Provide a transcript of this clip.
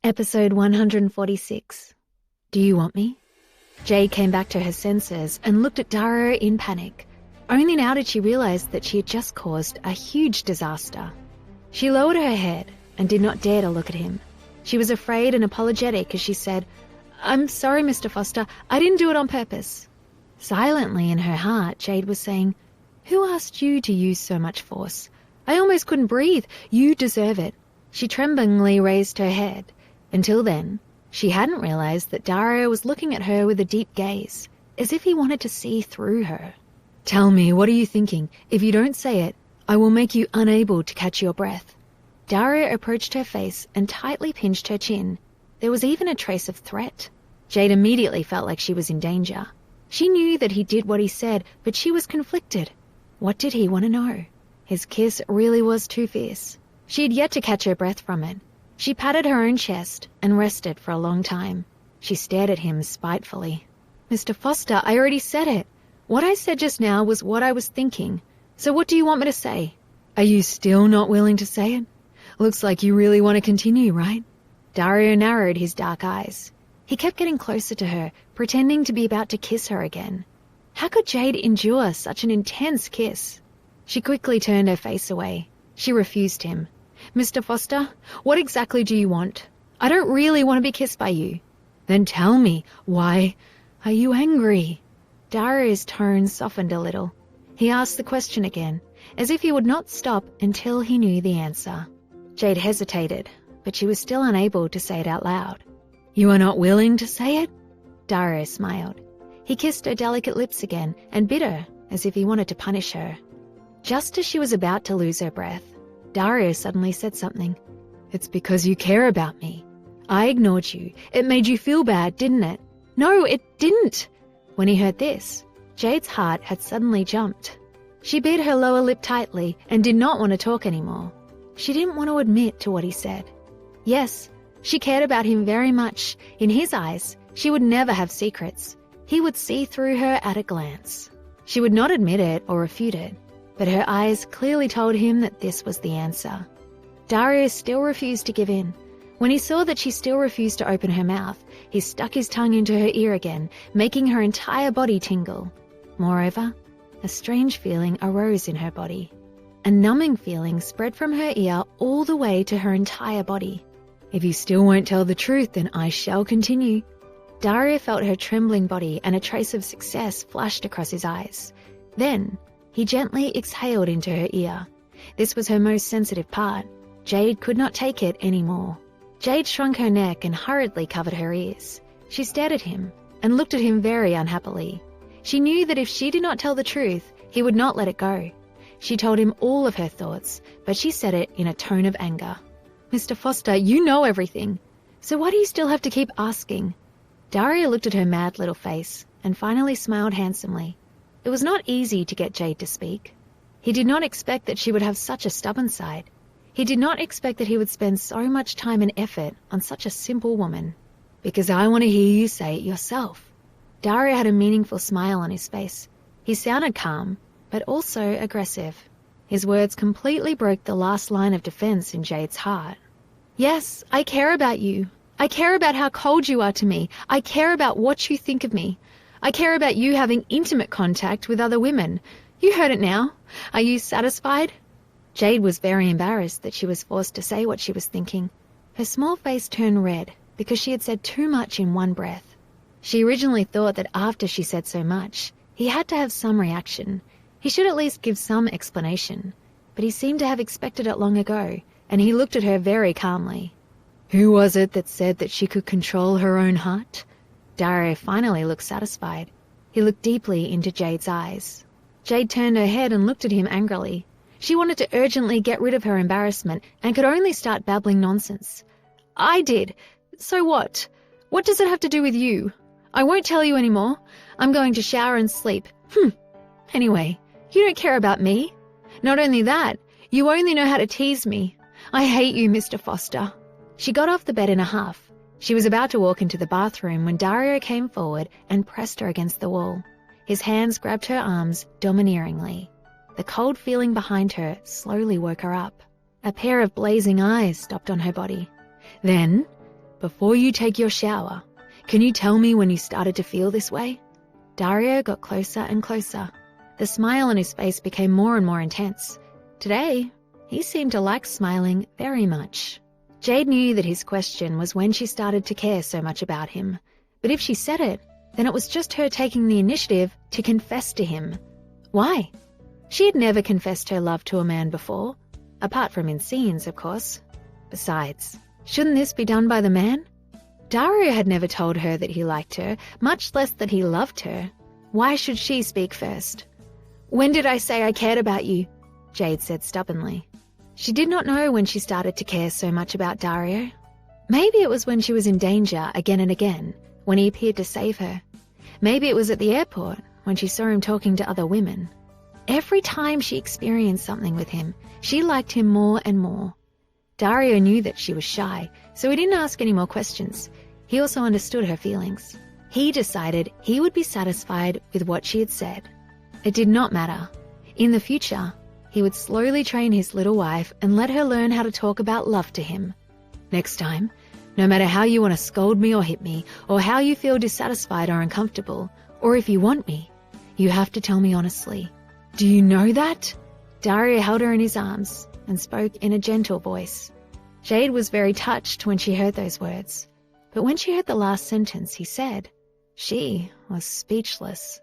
Episode 146. Do you want me? Jade came back to her senses and looked at Dario in panic. Only now did she realize that she had just caused a huge disaster. She lowered her head and did not dare to look at him. She was afraid and apologetic as she said, "I'm sorry, Mr. Foster, I didn't do it on purpose." Silently in her heart, Jade was saying, "Who asked you to use so much force? I almost couldn't breathe. You deserve it." She tremblingly raised her head. Until then, she hadn't realized that Dario was looking at her with a deep gaze, as if he wanted to see through her. "Tell me, what are you thinking? If you don't say it, I will make you unable to catch your breath." Dario approached her face and tightly pinched her chin. There was even a trace of threat. Jade immediately felt like she was in danger. She knew that he did what he said, but she was conflicted. What did he want to know? His kiss really was too fierce. She had yet to catch her breath from it. She patted her own chest and rested for a long time. She stared at him spitefully. "Mr. Foster, I already said it. What I said just now was what I was thinking. So what do you want me to say? Are you still not willing to say it? Looks like you really want to continue, right?" Dario narrowed his dark eyes. He kept getting closer to her, pretending to be about to kiss her again. How could Jade endure such an intense kiss? She quickly turned her face away. She refused him. "Mr. Foster, what exactly do you want? I don't really want to be kissed by you." "Then tell me, why are you angry?" Dario's tone softened a little. He asked the question again, as if he would not stop until he knew the answer. Jade hesitated, but she was still unable to say it out loud. "You are not willing to say it?" Dario smiled. He kissed her delicate lips again and bit her as if he wanted to punish her. Just as she was about to lose her breath, Dario suddenly said something. "It's because you care about me. I ignored you. It made you feel bad, didn't it?" "No, it didn't." When he heard this, Jade's heart had suddenly jumped. She bit her lower lip tightly and did not want to talk anymore. She didn't want to admit to what he said. Yes, she cared about him very much. In his eyes, she would never have secrets. He would see through her at a glance. She would not admit it or refute it, but her eyes clearly told him that this was the answer. Dario still refused to give in. When he saw that she still refused to open her mouth, he stuck his tongue into her ear again, making her entire body tingle. Moreover, a strange feeling arose in her body. A numbing feeling spread from her ear all the way to her entire body. "If you still won't tell the truth, then I shall continue." Dario felt her trembling body and a trace of success flashed across his eyes. Then, he gently exhaled into her ear. This was her most sensitive part. Jade could not take it anymore. Jade shrunk her neck and hurriedly covered her ears. She stared at him and looked at him very unhappily. She knew that if she did not tell the truth, he would not let it go. She told him all of her thoughts, but she said it in a tone of anger. "Mr. Foster, you know everything. So why do you still have to keep asking?" Dario looked at her mad little face and finally smiled handsomely. It was not easy to get Jade to speak. He did not expect that she would have such a stubborn side. He did not expect that he would spend so much time and effort on such a simple woman. "Because I want to hear you say it yourself." Dario had a meaningful smile on his face. He sounded calm, but also aggressive. His words completely broke the last line of defense in Jade's heart. "Yes, I care about you. I care about how cold you are to me. I care about what you think of me. I care about you having intimate contact with other women. You heard it now. Are you satisfied?" Jade was very embarrassed that she was forced to say what she was thinking. Her small face turned red because she had said too much in one breath. She originally thought that after she said so much, he had to have some reaction. He should at least give some explanation. But he seemed to have expected it long ago, and he looked at her very calmly. "Who was it that said that she could control her own heart?" Dario finally looked satisfied. He looked deeply into Jade's eyes. Jade turned her head and looked at him angrily. She wanted to urgently get rid of her embarrassment and could only start babbling nonsense. "I did. So what? What does it have to do with you? I won't tell you anymore. I'm going to shower and sleep. Anyway, you don't care about me. Not only that, you only know how to tease me. I hate you, Mr. Foster." She got off the bed in a huff. She was about to walk into the bathroom when Dario came forward and pressed her against the wall. His hands grabbed her arms domineeringly. The cold feeling behind her slowly woke her up. A pair of blazing eyes stopped on her body. Then, Before you take your shower, can you tell me when you started to feel this way? Dario got closer and closer. The smile on his face became more and more intense. Today, he seemed to like smiling very much. Jade knew that his question was when she started to care so much about him. But if she said it, then it was just her taking the initiative to confess to him. Why? She had never confessed her love to a man before, apart from in scenes, of course. Besides, shouldn't this be done by the man? Dario had never told her that he liked her, much less that he loved her. Why should she speak first? When did I say I cared about you? Jade said stubbornly. She did not know when she started to care so much about Dario. Maybe it was when she was in danger again and again, when he appeared to save her. Maybe it was at the airport, when she saw him talking to other women. Every time she experienced something with him, she liked him more and more. Dario knew that she was shy, so he didn't ask any more questions. He also understood her feelings. He decided he would be satisfied with what she had said. It did not matter. In the future, he would slowly train his little wife and let her learn how to talk about love to him. Next time, no matter how you want to scold me or hit me, or how you feel dissatisfied or uncomfortable, or if you want me, you have to tell me honestly. Do you know that? Dario held her in his arms and spoke in a gentle voice. Jade was very touched when she heard those words, but when she heard the last sentence he said, she was speechless.